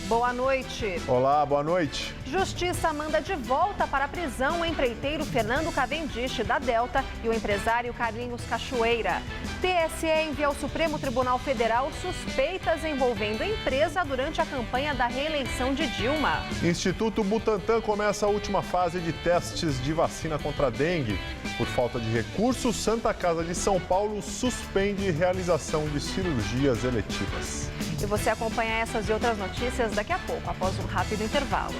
Boa noite. Olá, boa noite. Justiça manda de volta para a prisão o empreiteiro Fernando Cavendish, da Delta, e o empresário Carlinhos Cachoeira. TSE envia ao Supremo Tribunal Federal suspeitas envolvendo a empresa durante a campanha da reeleição de Dilma. Instituto Butantan começa a última fase de testes de vacina contra a dengue. Por falta de recursos, Santa Casa de São Paulo suspende realização de cirurgias eletivas. E você acompanha essas e outras notícias daqui a pouco, após um rápido intervalo.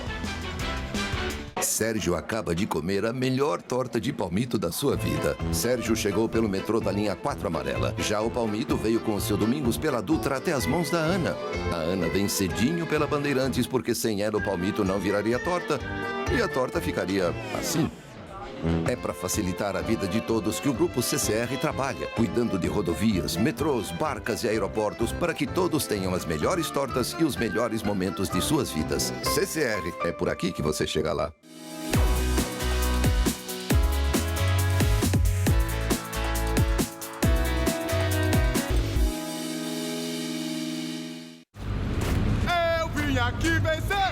Sérgio acaba de comer a melhor torta de palmito da sua vida. Sérgio chegou pelo metrô da linha 4 amarela. Já o palmito veio com o seu Domingos pela Dutra até as mãos da Ana. A Ana vem cedinho pela Bandeirantes porque sem ela o palmito não viraria torta. E a torta ficaria assim. É para facilitar a vida de todos que o Grupo CCR trabalha, cuidando de rodovias, metrôs, barcas e aeroportos para que todos tenham as melhores tortas e os melhores momentos de suas vidas. CCR, é por aqui que você chega lá. Eu vim aqui vencer!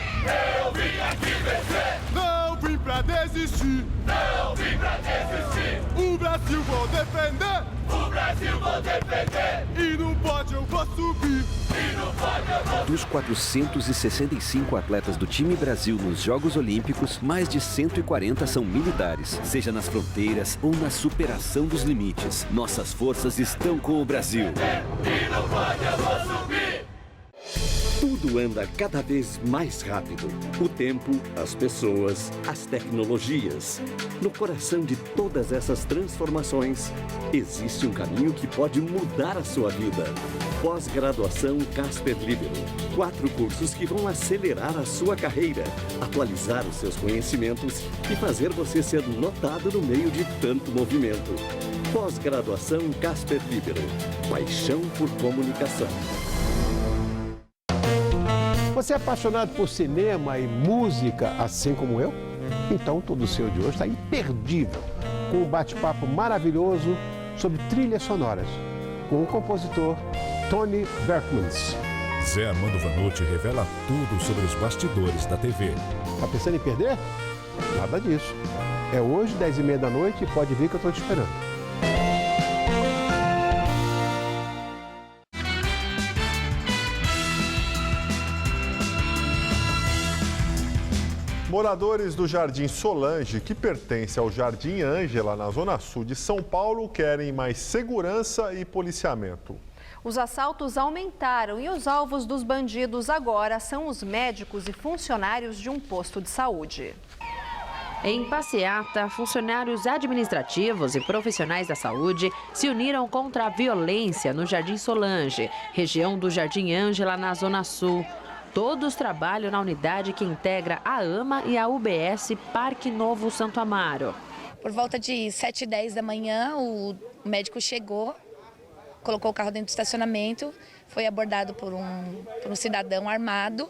Eu vim aqui vencer! Não vim pra desistir! Não vim pra desistir! O Brasil vou defender! O Brasil vou defender! E no pódio eu vou subir! E no pódio eu vou subir! Dos 465 atletas do time Brasil nos Jogos Olímpicos, mais de 140 são militares. Seja nas fronteiras ou na superação dos limites, nossas forças estão com o Brasil. E no pódio eu vou subir! Tudo anda cada vez mais rápido. O tempo, as pessoas, as tecnologias. No coração de todas essas transformações, existe um caminho que pode mudar a sua vida. Pós-graduação Casper Libero. 4 cursos que vão acelerar a sua carreira, atualizar os seus conhecimentos e fazer você ser notado no meio de tanto movimento. Pós-graduação Casper Libero. Paixão por comunicação. Você é apaixonado por cinema e música, assim como eu? Então, todo o seu de hoje está imperdível, com um bate-papo maravilhoso sobre trilhas sonoras, com o compositor Tony Berkmans. Zé Armando Vanucci revela tudo sobre os bastidores da TV. Tá pensando em perder? Nada disso. É hoje, 10h30 da noite, e pode vir que eu estou te esperando. Moradores do Jardim Solange, que pertence ao Jardim Ângela, na Zona Sul de São Paulo, querem mais segurança e policiamento. Os assaltos aumentaram e os alvos dos bandidos agora são os médicos e funcionários de um posto de saúde. Em passeata, funcionários administrativos e profissionais da saúde se uniram contra a violência no Jardim Solange, região do Jardim Ângela, na Zona Sul. Todos trabalham na unidade que integra a AMA e a UBS Parque Novo Santo Amaro. Por volta de 7h10 da manhã, o médico chegou, colocou o carro dentro do estacionamento, foi abordado por um cidadão armado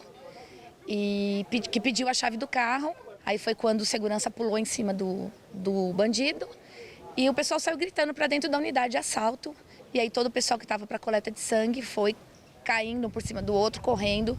e que pediu a chave do carro. Aí foi quando o segurança pulou em cima do bandido e o pessoal saiu gritando para dentro da unidade de assalto. E aí todo o pessoal que estava para coleta de sangue foi caindo por cima do outro, correndo.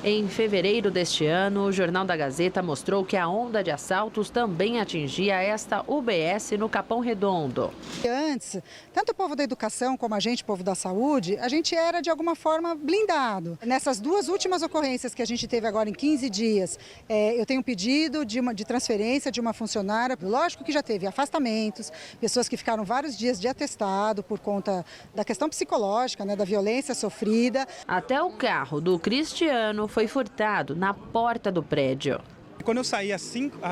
Em fevereiro deste ano, o Jornal da Gazeta mostrou que a onda de assaltos também atingia esta UBS no Capão Redondo. Antes, tanto o povo da educação como a gente, o povo da saúde, a gente era de alguma forma blindado. Nessas 2 últimas ocorrências que a gente teve agora em 15 dias, eu tenho um pedido de transferência de uma funcionária. Lógico que já teve afastamentos, pessoas que ficaram vários dias de atestado por conta da questão psicológica, né, da violência sofrida. Até o carro do Cristiano foi furtado na porta do prédio. Quando eu saí às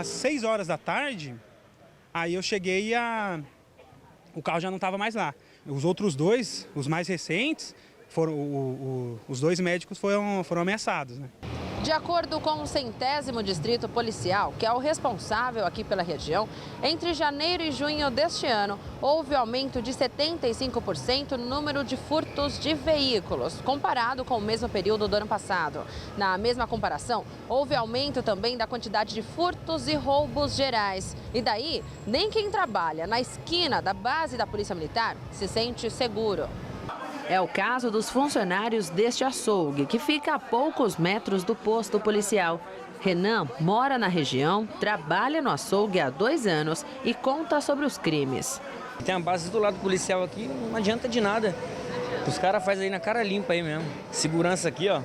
6 horas da tarde, aí eu cheguei e o carro já não estava mais lá. Os outros 2, os mais recentes, os 2 médicos foram ameaçados, né? De acordo com o 100º Distrito Policial, que é o responsável aqui pela região, entre janeiro e junho deste ano, houve aumento de 75% no número de furtos de veículos, comparado com o mesmo período do ano passado. Na mesma comparação, houve aumento também da quantidade de furtos e roubos gerais. E daí, nem quem trabalha na esquina da base da Polícia Militar se sente seguro. É o caso dos funcionários deste açougue, que fica a poucos metros do posto policial. Renan mora na região, trabalha no açougue há 2 anos e conta sobre os crimes. Tem a base do lado policial aqui, não adianta de nada. Os caras fazem aí na cara limpa aí mesmo. Segurança aqui, ó,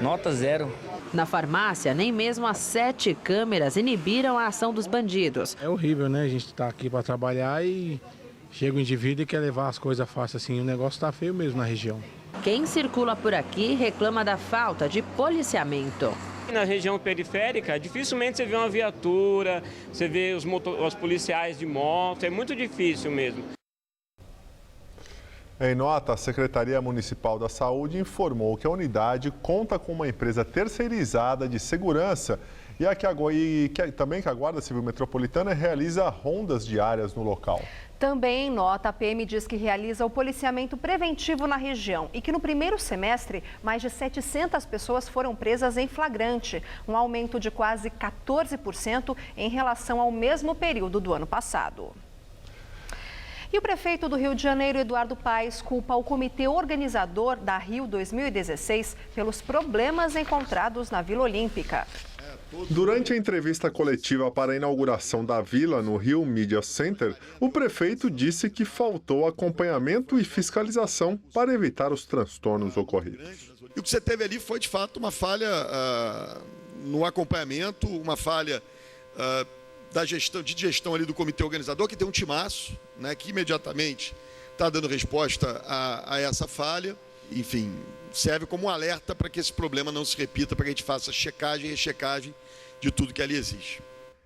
nota 0. Na farmácia, nem mesmo as 7 câmeras inibiram a ação dos bandidos. É horrível, né? A gente tá aqui para trabalhar e chega o indivíduo e quer levar as coisas fácil assim. O negócio tá feio mesmo na região. Quem circula por aqui reclama da falta de policiamento. Na região periférica, dificilmente você vê uma viatura, você vê os policiais de moto, é muito difícil mesmo. Em nota, a Secretaria Municipal da Saúde informou que a unidade conta com uma empresa terceirizada de segurança também que a Guarda Civil Metropolitana realiza rondas diárias no local. Também em nota, a PM diz que realiza o policiamento preventivo na região e que no primeiro semestre, mais de 700 pessoas foram presas em flagrante, um aumento de quase 14% em relação ao mesmo período do ano passado. E o prefeito do Rio de Janeiro, Eduardo Paes, culpa o comitê organizador da Rio 2016 pelos problemas encontrados na Vila Olímpica. Durante a entrevista coletiva para a inauguração da Vila no Rio Media Center, o prefeito disse que faltou acompanhamento e fiscalização para evitar os transtornos ocorridos. E o que você teve ali foi, de fato, uma falha no acompanhamento, uma falha de gestão ali do comitê organizador, que tem um timaço, né, que imediatamente está dando resposta a essa falha. Enfim, serve como um alerta para que esse problema não se repita, para que a gente faça checagem e rechecagem de tudo que ali existe.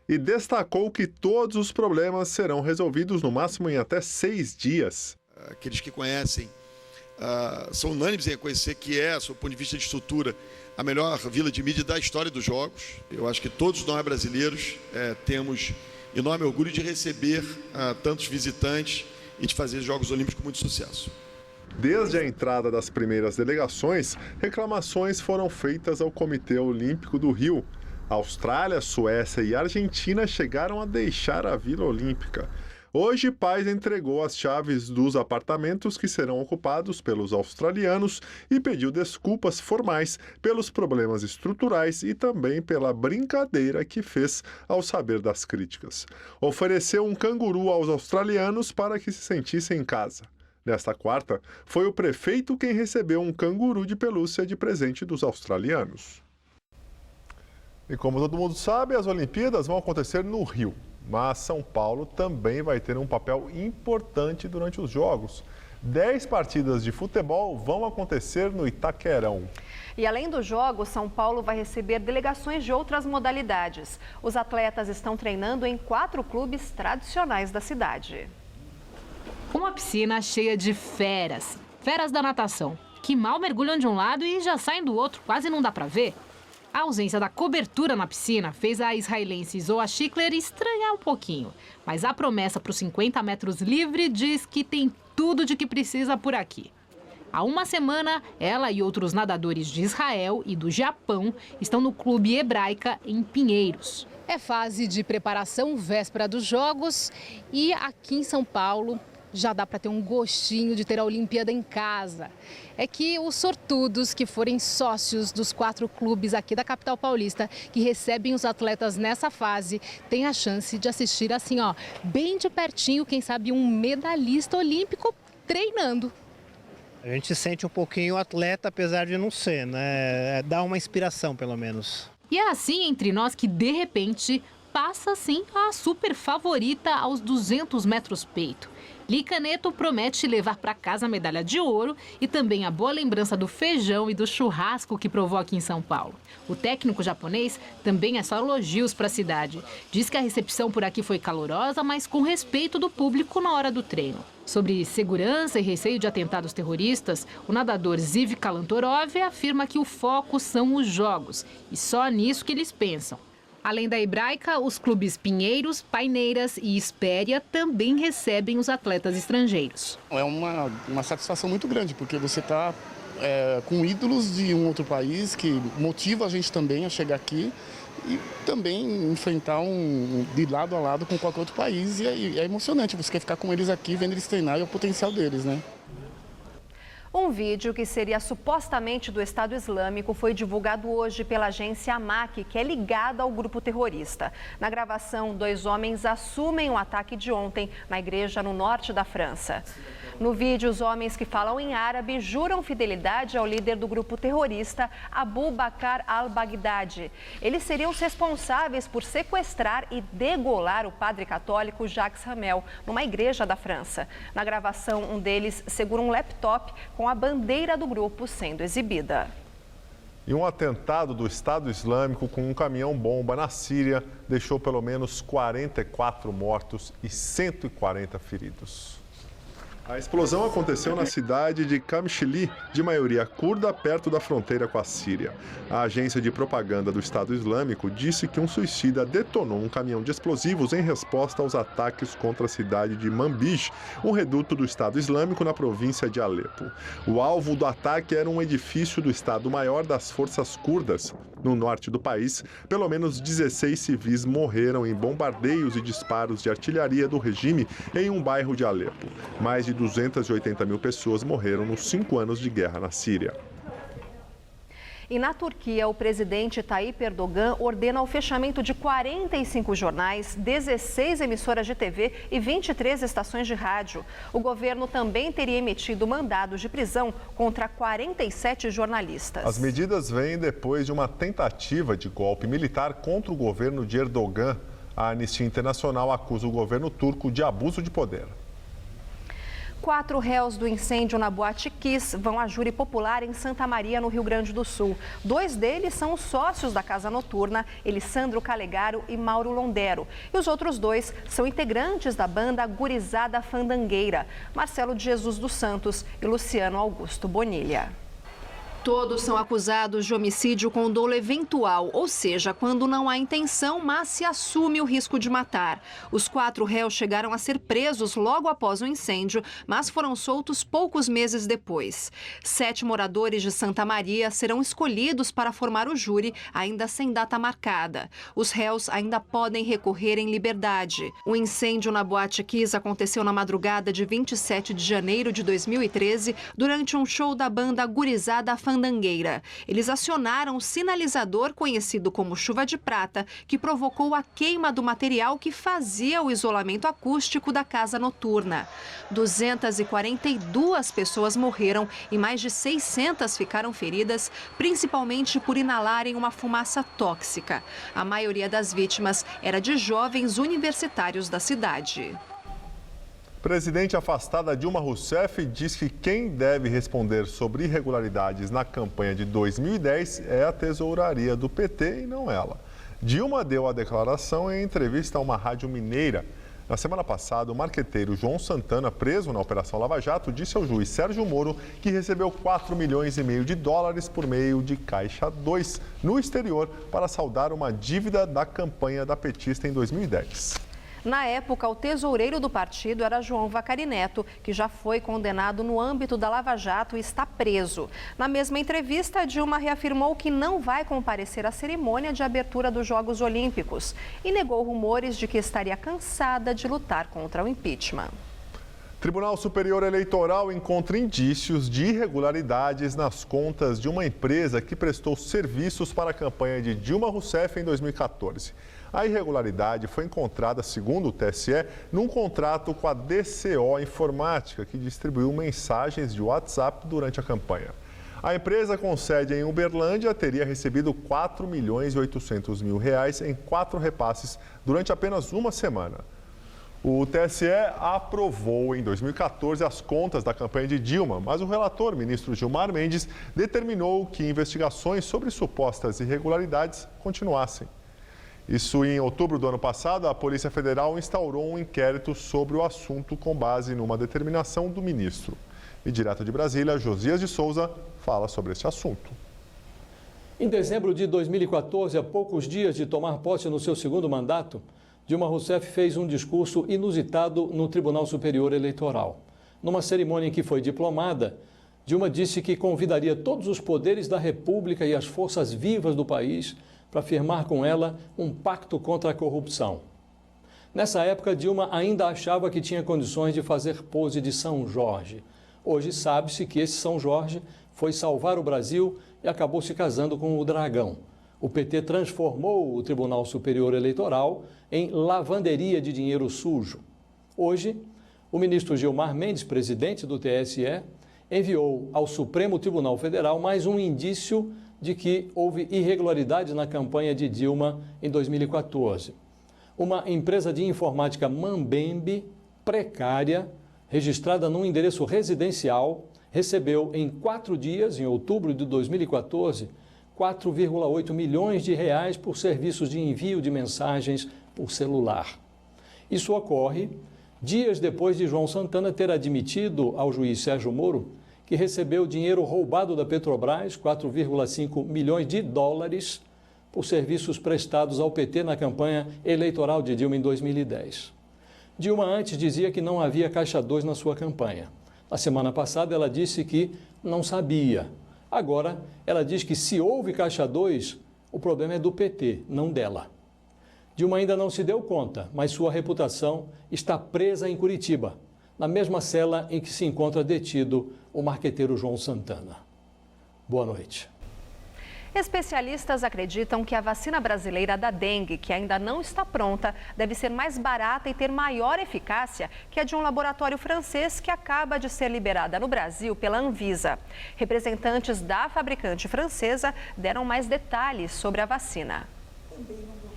E destacou que todos os problemas serão resolvidos no máximo em até 6 dias. Aqueles que conhecem são unânimes em reconhecer que é, sob o ponto de vista de estrutura, a melhor vila de mídia da história dos Jogos. Eu acho que todos nós brasileiros temos enorme orgulho de receber tantos visitantes e de fazer os Jogos Olímpicos com muito sucesso. Desde a entrada das primeiras delegações, reclamações foram feitas ao Comitê Olímpico do Rio. A Austrália, Suécia e Argentina chegaram a deixar a Vila Olímpica. Hoje, Paes entregou as chaves dos apartamentos que serão ocupados pelos australianos e pediu desculpas formais pelos problemas estruturais e também pela brincadeira que fez ao saber das críticas. Ofereceu um canguru aos australianos para que se sentissem em casa. Nesta quarta, foi o prefeito quem recebeu um canguru de pelúcia de presente dos australianos. E como todo mundo sabe, as Olimpíadas vão acontecer no Rio. Mas São Paulo também vai ter um papel importante durante os Jogos. 10 partidas de futebol vão acontecer no Itaquerão. E além dos Jogos, São Paulo vai receber delegações de outras modalidades. Os atletas estão treinando em 4 clubes tradicionais da cidade. Uma piscina cheia de feras da natação, que mal mergulham de um lado e já saem do outro, quase não dá pra ver. A ausência da cobertura na piscina fez a israelense Zoa Schickler estranhar um pouquinho, mas a promessa para os 50 metros livre diz que tem tudo de que precisa por aqui. Há uma semana, ela e outros nadadores de Israel e do Japão estão no Clube Hebraica em Pinheiros. É fase de preparação véspera dos Jogos e aqui em São Paulo já dá para ter um gostinho de ter a Olimpíada em casa. É que os sortudos que forem sócios dos 4 clubes aqui da capital paulista que recebem os atletas nessa fase têm a chance de assistir assim, ó, bem de pertinho, quem sabe um medalhista olímpico treinando. A gente se sente um pouquinho atleta, apesar de não ser, né? Dá uma inspiração, pelo menos. E é assim entre nós que, de repente, passa sim a super favorita aos 200 metros peito. Lica Neto promete levar para casa a medalha de ouro e também a boa lembrança do feijão e do churrasco que provou aqui em São Paulo. O técnico japonês também é só elogios para a cidade. Diz que a recepção por aqui foi calorosa, mas com respeito do público na hora do treino. Sobre segurança e receio de atentados terroristas, o nadador Ziv Kalantorov afirma que o foco são os jogos e só nisso que eles pensam. Além da Hebraica, os clubes Pinheiros, Paineiras e Espéria também recebem os atletas estrangeiros. É uma satisfação muito grande, porque você está com ídolos de um outro país que motiva a gente também a chegar aqui e também enfrentar de lado a lado com qualquer outro país. E é emocionante, você quer ficar com eles aqui, vendo eles treinar e o potencial deles, né? Um vídeo que seria supostamente do Estado Islâmico foi divulgado hoje pela agência AMAC, que é ligada ao grupo terrorista. Na gravação, 2 homens assumem o ataque de ontem na igreja no norte da França. No vídeo, os homens que falam em árabe juram fidelidade ao líder do grupo terrorista, Abu Bakr al-Baghdadi. Eles seriam os responsáveis por sequestrar e degolar o padre católico Jacques Hamel, numa igreja da França. Na gravação, um deles segura um laptop com a bandeira do grupo sendo exibida. E um atentado do Estado Islâmico com um caminhão-bomba na Síria deixou pelo menos 44 mortos e 140 feridos. A explosão aconteceu na cidade de Qamishli, de maioria curda, perto da fronteira com a Síria. A agência de propaganda do Estado Islâmico disse que um suicida detonou um caminhão de explosivos em resposta aos ataques contra a cidade de Manbij, um reduto do Estado Islâmico na província de Alepo. O alvo do ataque era um edifício do Estado-Maior das Forças Curdas. No norte do país, pelo menos 16 civis morreram em bombardeios e disparos de artilharia do regime em um bairro de Alepo. Mais de 280 mil pessoas morreram nos 5 anos de guerra na Síria. E na Turquia, o presidente Tayyip Erdogan ordena o fechamento de 45 jornais, 16 emissoras de TV e 23 estações de rádio. O governo também teria emitido mandados de prisão contra 47 jornalistas. As medidas vêm depois de uma tentativa de golpe militar contra o governo de Erdogan. A Anistia Internacional acusa o governo turco de abuso de poder. 4 réus do incêndio na Boate Kiss vão à júri popular em Santa Maria, no Rio Grande do Sul. 2 deles são os sócios da casa noturna, Elisandro Calegaro e Mauro Londero. E os outros 2 são integrantes da banda Gurizada Fandangueira, Marcelo de Jesus dos Santos e Luciano Augusto Bonilha. Todos são acusados de homicídio com dolo eventual, ou seja, quando não há intenção, mas se assume o risco de matar. Os 4 réus chegaram a ser presos logo após o incêndio, mas foram soltos poucos meses depois. 7 moradores de Santa Maria serão escolhidos para formar o júri, ainda sem data marcada. Os réus ainda podem recorrer em liberdade. O incêndio na Boate Kiss aconteceu na madrugada de 27 de janeiro de 2013, durante um show da banda Gurizada Fandangueira. Eles acionaram o sinalizador conhecido como chuva de prata, que provocou a queima do material que fazia o isolamento acústico da casa noturna. 242 pessoas morreram e mais de 600 ficaram feridas, principalmente por inalarem uma fumaça tóxica. A maioria das vítimas era de jovens universitários da cidade. Presidente afastada Dilma Rousseff diz que quem deve responder sobre irregularidades na campanha de 2010 é a tesouraria do PT e não ela. Dilma deu a declaração em entrevista a uma rádio mineira. Na semana passada, o marqueteiro João Santana, preso na Operação Lava Jato, disse ao juiz Sérgio Moro que recebeu 4,5 milhões de dólares por meio de Caixa 2 no exterior para saldar uma dívida da campanha da petista em 2010. Na época, o tesoureiro do partido era João Vacari Neto, que já foi condenado no âmbito da Lava Jato e está preso. Na mesma entrevista, Dilma reafirmou que não vai comparecer à cerimônia de abertura dos Jogos Olímpicos e negou rumores de que estaria cansada de lutar contra o impeachment. Tribunal Superior Eleitoral encontra indícios de irregularidades nas contas de uma empresa que prestou serviços para a campanha de Dilma Rousseff em 2014. A irregularidade foi encontrada, segundo o TSE, num contrato com a DCO Informática, que distribuiu mensagens de WhatsApp durante a campanha. A empresa com sede em Uberlândia teria recebido R$ 4.800.000 em 4 repasses durante apenas uma semana. O TSE aprovou em 2014 as contas da campanha de Dilma, mas o relator, ministro Gilmar Mendes, determinou que investigações sobre supostas irregularidades continuassem. Isso em outubro do ano passado, a Polícia Federal instaurou um inquérito sobre o assunto com base numa determinação do ministro. E direto de Brasília, Josias de Souza fala sobre esse assunto. Em dezembro de 2014, a poucos dias de tomar posse no seu segundo mandato, Dilma Rousseff fez um discurso inusitado no Tribunal Superior Eleitoral. Numa cerimônia em que foi diplomada, Dilma disse que convidaria todos os poderes da República e as forças vivas do país para firmar com ela um pacto contra a corrupção. Nessa época, Dilma ainda achava que tinha condições de fazer pose de São Jorge. Hoje sabe-se que esse São Jorge foi salvar o Brasil e acabou se casando com o dragão. O PT transformou o Tribunal Superior Eleitoral em lavanderia de dinheiro sujo. Hoje, o ministro Gilmar Mendes, presidente do TSE, enviou ao Supremo Tribunal Federal mais um indício de que houve irregularidade na campanha de Dilma em 2014. Uma empresa de informática Mambembe, precária, registrada num endereço residencial, recebeu em 4 dias, em outubro de 2014, 4,8 milhões de reais por serviços de envio de mensagens por celular. Isso ocorre dias depois de João Santana ter admitido ao juiz Sérgio Moro que recebeu dinheiro roubado da Petrobras, 4,5 milhões de dólares, por serviços prestados ao PT na campanha eleitoral de Dilma em 2010. Dilma antes dizia que não havia Caixa 2 na sua campanha. Na semana passada ela disse que não sabia. Agora ela diz que se houve Caixa 2, o problema é do PT, não dela. Dilma ainda não se deu conta, mas sua reputação está presa em Curitiba, na mesma cela em que se encontra detido o marqueteiro João Santana. Boa noite. Especialistas acreditam que a vacina brasileira da dengue, que ainda não está pronta, deve ser mais barata e ter maior eficácia que a de um laboratório francês que acaba de ser liberada no Brasil pela Anvisa. Representantes da fabricante francesa deram mais detalhes sobre a vacina.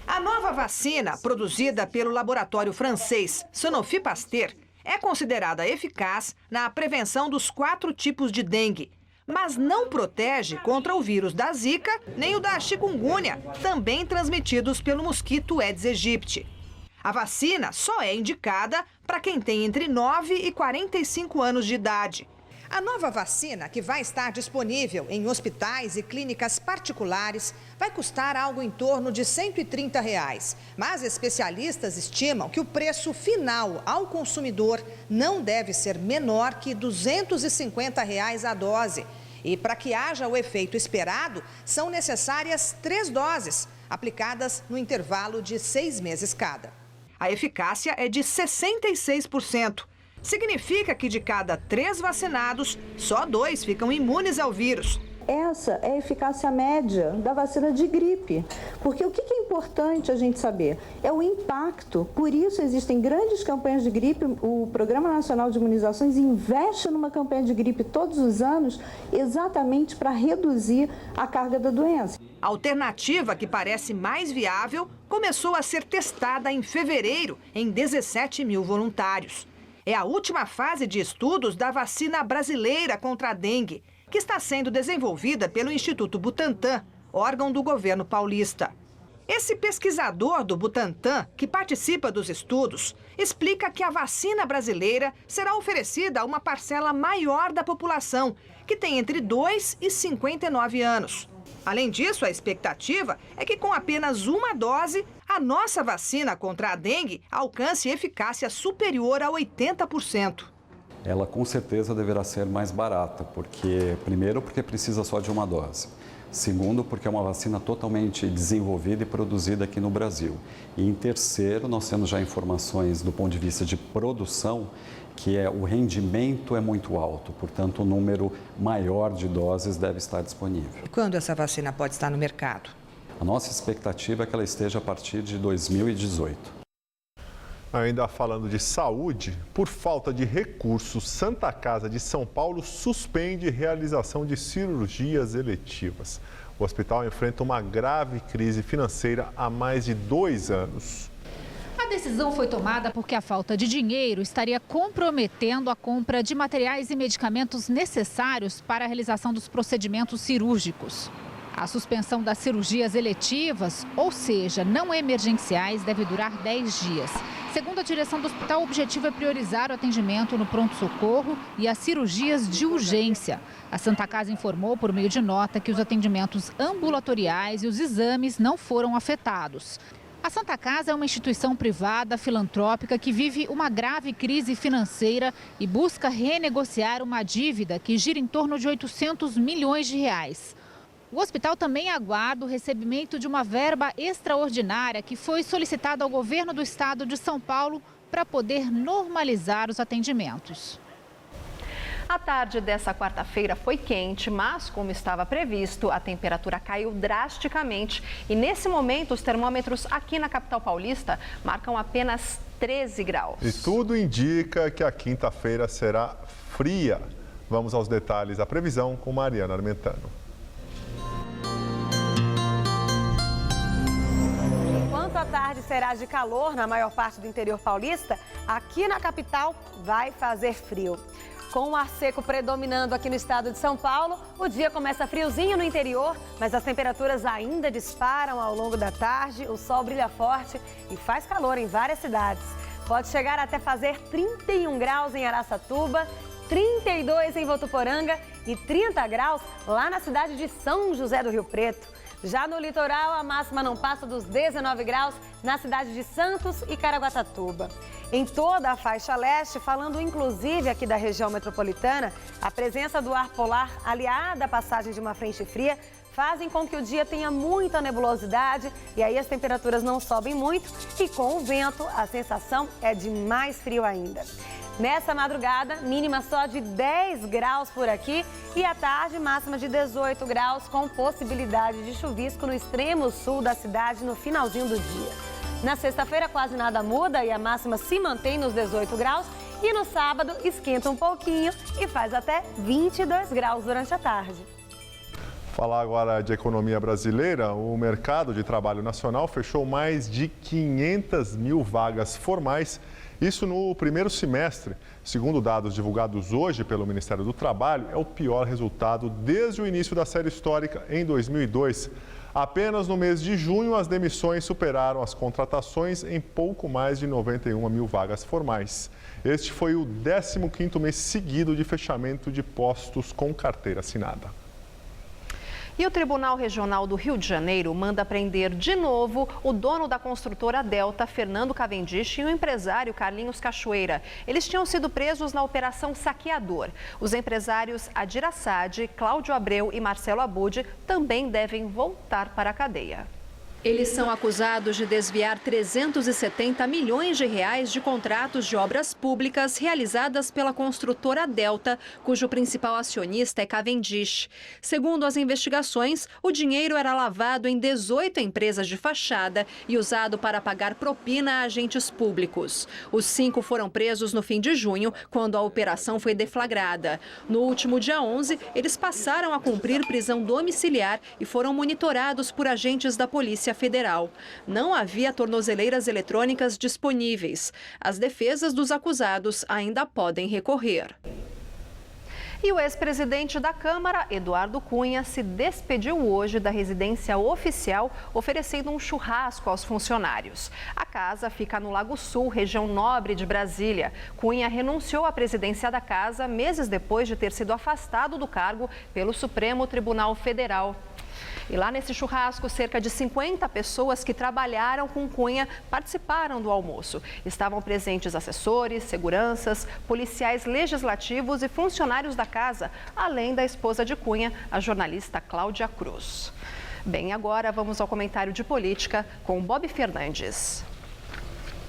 A nova vacina, produzida pelo laboratório francês Sanofi Pasteur, é considerada eficaz na prevenção dos 4 tipos de dengue, mas não protege contra o vírus da Zika nem o da chikungunya, também transmitidos pelo mosquito Aedes aegypti. A vacina só é indicada para quem tem entre 9 e 45 anos de idade. A nova vacina, que vai estar disponível em hospitais e clínicas particulares, vai custar algo em torno de R$ 130. Mas especialistas estimam que o preço final ao consumidor não deve ser menor que R$ 250 a dose. E para que haja o efeito esperado, são necessárias 3 doses, aplicadas no intervalo de 6 meses cada. A eficácia é de 66%. Significa que de cada 3 vacinados, só 2 ficam imunes ao vírus. Essa é a eficácia média da vacina de gripe. Porque o que é importante a gente saber? É o impacto. Por isso existem grandes campanhas de gripe. O Programa Nacional de Imunizações investe numa campanha de gripe todos os anos, exatamente para reduzir a carga da doença. A alternativa, que parece mais viável, começou a ser testada em fevereiro em 17 mil voluntários. É a última fase de estudos da vacina brasileira contra a dengue, que está sendo desenvolvida pelo Instituto Butantan, órgão do governo paulista. Esse pesquisador do Butantan, que participa dos estudos, explica que a vacina brasileira será oferecida a uma parcela maior da população, que tem entre 2 e 59 anos. Além disso, a expectativa é que com apenas uma dose, a nossa vacina contra a dengue alcance eficácia superior a 80%. Ela com certeza deverá ser mais barata, primeiro porque precisa só de uma dose. Segundo, porque é uma vacina totalmente desenvolvida e produzida aqui no Brasil. E em terceiro, nós temos já informações do ponto de vista de produção, que o rendimento é muito alto, portanto o número maior de doses deve estar disponível. E quando essa vacina pode estar no mercado? A nossa expectativa é que ela esteja a partir de 2018. Ainda falando de saúde, por falta de recursos, Santa Casa de São Paulo suspende realização de cirurgias eletivas. O hospital enfrenta uma grave crise financeira há mais de 2 anos. A decisão foi tomada porque a falta de dinheiro estaria comprometendo a compra de materiais e medicamentos necessários para a realização dos procedimentos cirúrgicos. A suspensão das cirurgias eletivas, ou seja, não emergenciais, deve durar 10 dias. Segundo a direção do hospital, o objetivo é priorizar o atendimento no pronto-socorro e as cirurgias de urgência. A Santa Casa informou por meio de nota que os atendimentos ambulatoriais e os exames não foram afetados. A Santa Casa é uma instituição privada filantrópica que vive uma grave crise financeira e busca renegociar uma dívida que gira em torno de 800 milhões de reais. O hospital também aguarda o recebimento de uma verba extraordinária que foi solicitada ao governo do estado de São Paulo para poder normalizar os atendimentos. A tarde dessa quarta-feira foi quente, mas, como estava previsto, a temperatura caiu drasticamente. E nesse momento, os termômetros aqui na capital paulista marcam apenas 13 graus. E tudo indica que a quinta-feira será fria. Vamos aos detalhes da previsão com Mariana Armentano. Enquanto a tarde será de calor na maior parte do interior paulista, aqui na capital vai fazer frio. Com o ar seco predominando aqui no estado de São Paulo, o dia começa friozinho no interior, mas as temperaturas ainda disparam ao longo da tarde, o sol brilha forte e faz calor em várias cidades. Pode chegar até fazer 31 graus em Araçatuba, 32 em Votuporanga e 30 graus lá na cidade de São José do Rio Preto. Já no litoral, a máxima não passa dos 19 graus na cidade de Santos e Caraguatatuba. Em toda a faixa leste, falando inclusive aqui da região metropolitana, a presença do ar polar aliada à passagem de uma frente fria fazem com que o dia tenha muita nebulosidade e aí as temperaturas não sobem muito e com o vento a sensação é de mais frio ainda. Nessa madrugada, mínima só de 10 graus por aqui e à tarde, máxima de 18 graus com possibilidade de chuvisco no extremo sul da cidade no finalzinho do dia. Na sexta-feira quase nada muda e a máxima se mantém nos 18 graus e no sábado esquenta um pouquinho e faz até 22 graus durante a tarde. Falar agora de economia brasileira, o mercado de trabalho nacional fechou mais de 500 mil vagas formais, isso no primeiro semestre. Segundo dados divulgados hoje pelo Ministério do Trabalho, é o pior resultado desde o início da série histórica em 2002. Apenas no mês de junho, as demissões superaram as contratações em pouco mais de 91 mil vagas formais. Este foi o 15º mês seguido de fechamento de postos com carteira assinada. E o Tribunal Regional do Rio de Janeiro manda prender de novo o dono da construtora Delta, Fernando Cavendish, e o empresário Carlinhos Cachoeira. Eles tinham sido presos na Operação Saqueador. Os empresários Adir Assad, Cláudio Abreu e Marcelo Abud também devem voltar para a cadeia. Eles são acusados de desviar 370 milhões de reais de contratos de obras públicas realizadas pela construtora Delta, cujo principal acionista é Cavendish. Segundo as investigações, o dinheiro era lavado em 18 empresas de fachada e usado para pagar propina a agentes públicos. Os 5 foram presos no fim de junho, quando a operação foi deflagrada. No último dia 11, eles passaram a cumprir prisão domiciliar e foram monitorados por agentes da Polícia Federal. Não havia tornozeleiras eletrônicas disponíveis. As defesas dos acusados ainda podem recorrer. E o ex-presidente da Câmara, Eduardo Cunha, se despediu hoje da residência oficial, oferecendo um churrasco aos funcionários. A casa fica no Lago Sul, região nobre de Brasília. Cunha renunciou à presidência da casa meses depois de ter sido afastado do cargo pelo Supremo Tribunal Federal. E lá nesse churrasco, cerca de 50 pessoas que trabalharam com Cunha participaram do almoço. Estavam presentes assessores, seguranças, policiais legislativos e funcionários da casa, além da esposa de Cunha, a jornalista Cláudia Cruz. Bem, agora vamos ao comentário de política com Bob Fernandes.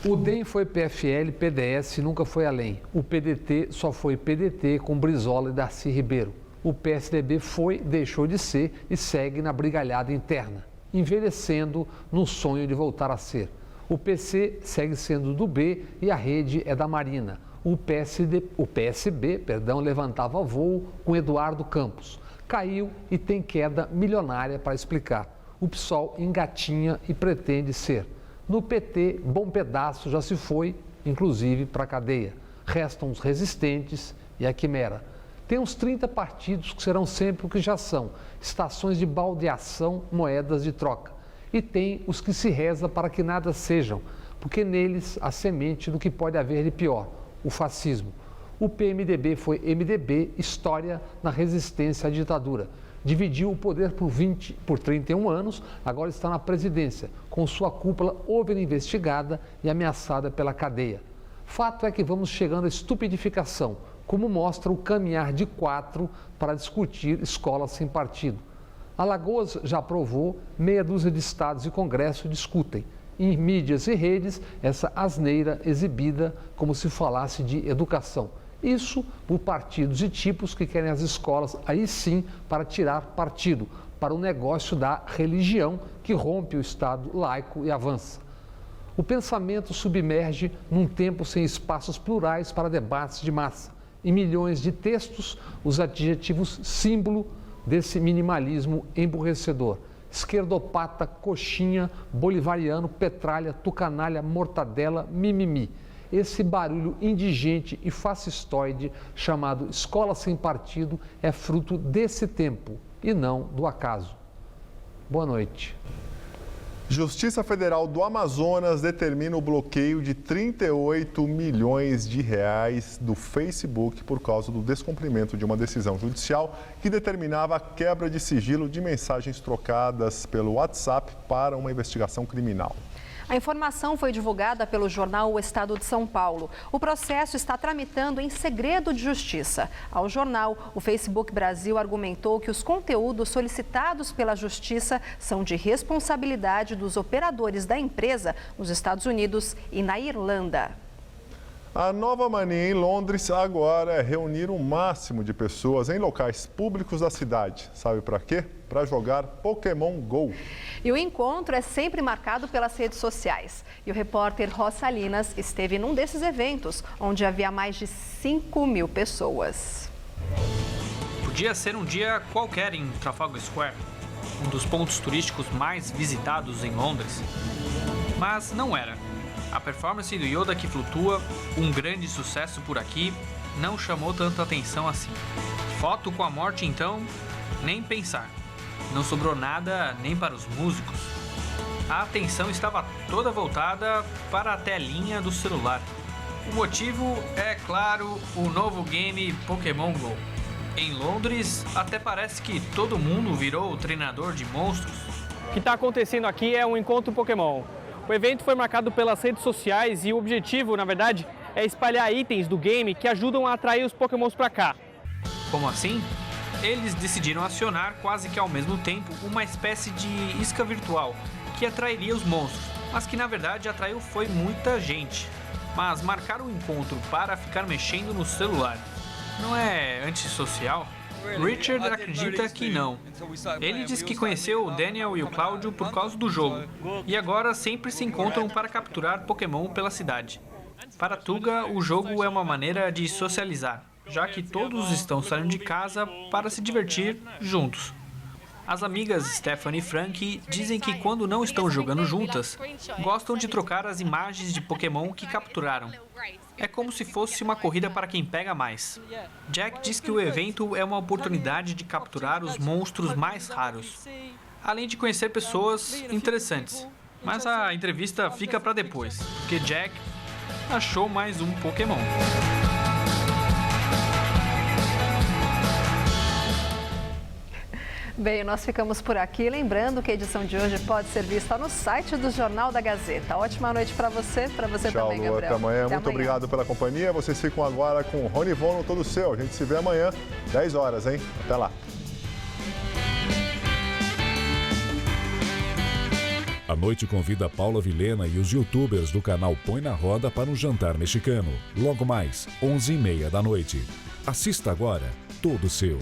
O DEM foi PFL, PDS e nunca foi além. O PDT só foi PDT com Brizola e Darcy Ribeiro. O PSDB foi, deixou de ser e segue na brigalhada interna, envelhecendo no sonho de voltar a ser. O PC segue sendo do B e a rede é da Marina. O PSB levantava voo com Eduardo Campos. Caiu e tem queda milionária para explicar. O PSOL engatinha e pretende ser. No PT, bom pedaço já se foi, inclusive para a cadeia. Restam os resistentes e a quimera. Tem uns 30 partidos que serão sempre o que já são, estações de baldeação, moedas de troca. E tem os que se reza para que nada sejam, porque neles há semente do que pode haver de pior, o fascismo. O PMDB foi MDB, história na resistência à ditadura. Dividiu o poder por 31 anos, agora está na presidência, com sua cúpula over-investigada e ameaçada pela cadeia. Fato é que vamos chegando à estupidificação, como mostra o caminhar de 4 para discutir escolas sem partido. Alagoas já aprovou, meia dúzia de estados e congresso discutem. Em mídias e redes, essa asneira exibida como se falasse de educação. Isso por partidos e tipos que querem as escolas, aí sim, para tirar partido, para o negócio da religião que rompe o Estado laico e avança. O pensamento submerge num tempo sem espaços plurais para debates de massa. Em milhões de textos, os adjetivos símbolo desse minimalismo emburrecedor. Esquerdopata, coxinha, bolivariano, petralha, tucanalha, mortadela, mimimi. Esse barulho indigente e fascistoide chamado escola sem partido é fruto desse tempo e não do acaso. Boa noite. Justiça Federal do Amazonas determina o bloqueio de 38 milhões de reais do Facebook por causa do descumprimento de uma decisão judicial que determinava a quebra de sigilo de mensagens trocadas pelo WhatsApp para uma investigação criminal. A informação foi divulgada pelo jornal O Estado de São Paulo. O processo está tramitando em segredo de justiça. Ao jornal, o Facebook Brasil argumentou que os conteúdos solicitados pela justiça são de responsabilidade dos operadores da empresa nos Estados Unidos e na Irlanda. A nova mania em Londres agora é reunir o máximo de pessoas em locais públicos da cidade. Sabe para quê? Para jogar Pokémon GO. E o encontro é sempre marcado pelas redes sociais. E o repórter Ross Salinas esteve num desses eventos, onde havia mais de 5 mil pessoas. Podia ser um dia qualquer em Trafalgar Square, um dos pontos turísticos mais visitados em Londres. Mas não era. A performance do Yoda que flutua, um grande sucesso por aqui, não chamou tanta atenção assim. Foto com a morte então, nem pensar. Não sobrou nada nem para os músicos. A atenção estava toda voltada para a telinha do celular. O motivo é, claro, o novo game Pokémon GO. Em Londres, até parece que todo mundo virou treinador de monstros. O que está acontecendo aqui é um encontro Pokémon. O evento foi marcado pelas redes sociais e o objetivo, na verdade, é espalhar itens do game que ajudam a atrair os Pokémons para cá. Como assim? Eles decidiram acionar quase que ao mesmo tempo uma espécie de isca virtual que atrairia os monstros, mas que na verdade atraiu foi muita gente. Mas marcar um encontro para ficar mexendo no celular não é antissocial? Richard acredita que não. Ele diz que conheceu o Daniel e o Cláudio por causa do jogo e agora sempre se encontram para capturar Pokémon pela cidade. Para Tuga, o jogo é uma maneira de socializar, já que todos estão saindo de casa para se divertir juntos. As amigas Stephanie e Frank dizem que quando não estão jogando juntas, gostam de trocar as imagens de Pokémon que capturaram. É como se fosse uma corrida para quem pega mais. Jack diz que o evento é uma oportunidade de capturar os monstros mais raros, além de conhecer pessoas interessantes. Mas a entrevista fica para depois, porque Jack achou mais um Pokémon. Bem, nós ficamos por aqui. Lembrando que a edição de hoje pode ser vista no site do Jornal da Gazeta. Ótima noite para você Tchau, também, Lu, Gabriel. até amanhã. Muito amanhã. Obrigado pela companhia. Vocês ficam agora com o Rony Von no Todo Seu. A gente se vê amanhã, 10 horas, hein? Até lá. A noite convida Paula Vilhena e os youtubers do canal Põe na Roda para um jantar mexicano. Logo mais, 11h30 da noite. Assista agora, Todo Seu.